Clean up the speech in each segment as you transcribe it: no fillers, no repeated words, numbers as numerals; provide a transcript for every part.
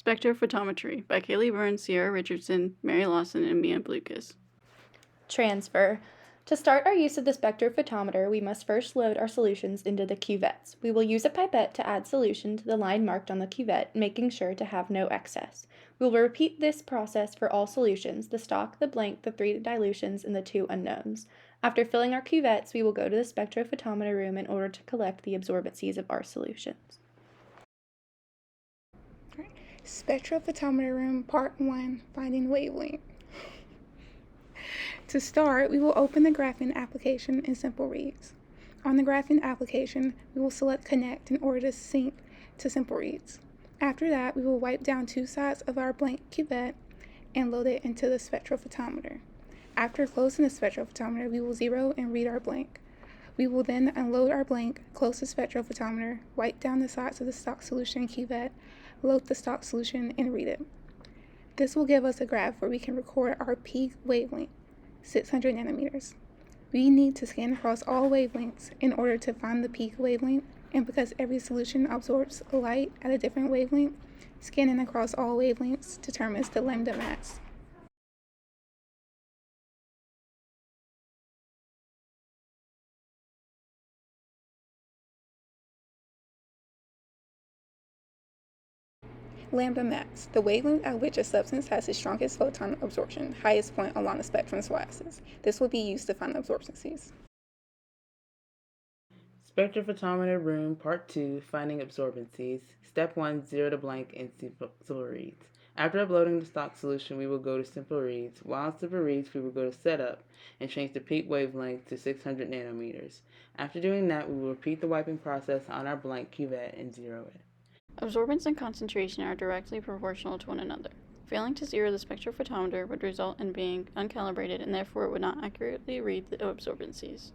Spectrophotometry by Kaylie, Cierra, Richarson, Mary Lawson, and Mia Blucas. Transfer. To start our use of the spectrophotometer, we must first load our solutions into the cuvettes. We will use a pipette to add solution to the line marked on the cuvette, making sure to have no excess. We will repeat this process for all solutions, the stock, the blank, the 3 dilutions, and the 2 unknowns. After filling our cuvettes, we will go to the spectrophotometer room in order to collect the absorbencies of our solutions. Spectrophotometer room, part 1, finding wavelength. To start, we will open the graphing application in Simple Reads. On the graphing application, we will select Connect in order to sync to Simple Reads. After that, we will wipe down 2 sides of our blank cuvette and load it into the spectrophotometer. After closing the spectrophotometer, we will zero and read our blank. We will then unload our blank, close the spectrophotometer, wipe down the sides of the stock solution cuvette, load the stock solution, and read it. This will give us a graph where we can record our peak wavelength, 600 nanometers. We need to scan across all wavelengths in order to find the peak wavelength, and because every solution absorbs light at a different wavelength, scanning across all wavelengths determines the lambda max. Lambda max, the wavelength at which a substance has the strongest photon absorption, highest point along the spectrum's y-axis. This will be used to find absorbencies. Spectrophotometer room, part 2, finding absorbencies. Step 1, zero to blank in Simple Reads. After uploading the stock solution, we will go to Simple Reads. While in Simple Reads, we will go to Setup and change the peak wavelength to 600 nanometers. After doing that, we will repeat the wiping process on our blank cuvette and zero it. Absorbance and concentration are directly proportional to one another. Failing to zero the spectrophotometer would result in being uncalibrated and therefore it would not accurately read the absorbencies.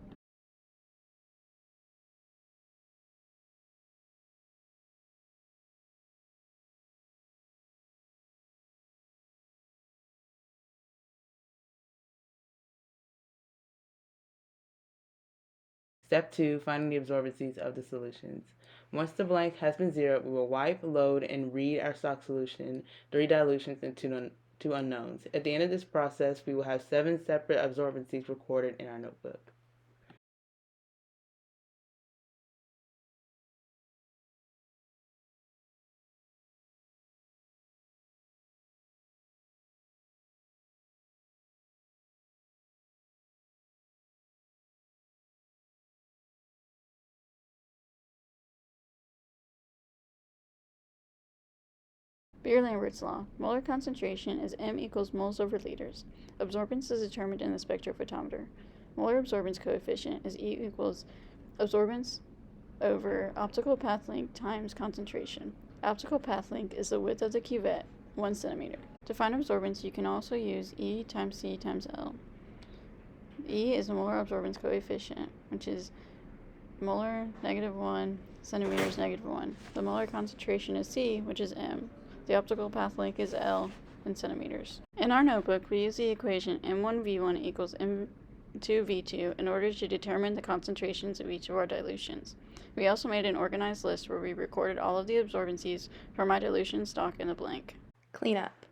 Step 2, finding the absorbencies of the solutions. Once the blank has been zeroed, we will wipe, load, and read our stock solution, 3 dilutions, and 2 unknowns. At the end of this process, we will have 7 separate absorbencies recorded in our notebook. Beer-Lambert's law. Molar concentration is m equals moles over liters. Absorbance is determined in the spectrophotometer. Molar absorbance coefficient is E equals absorbance over optical path length times concentration. Optical path length is the width of the cuvette, 1 centimeter. To find absorbance, you can also use E times C times L. E is the molar absorbance coefficient, which is molar -1, centimeters -1. The molar concentration is C, which is m. The optical path length is L in centimeters. In our notebook, we use the equation M1V1 equals M2V2 in order to determine the concentrations of each of our dilutions. We also made an organized list where we recorded all of the absorbencies for my dilution stock in the blank. Cleanup.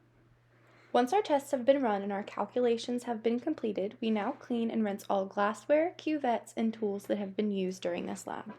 Once our tests have been run and our calculations have been completed, we now clean and rinse all glassware, cuvettes, and tools that have been used during this lab.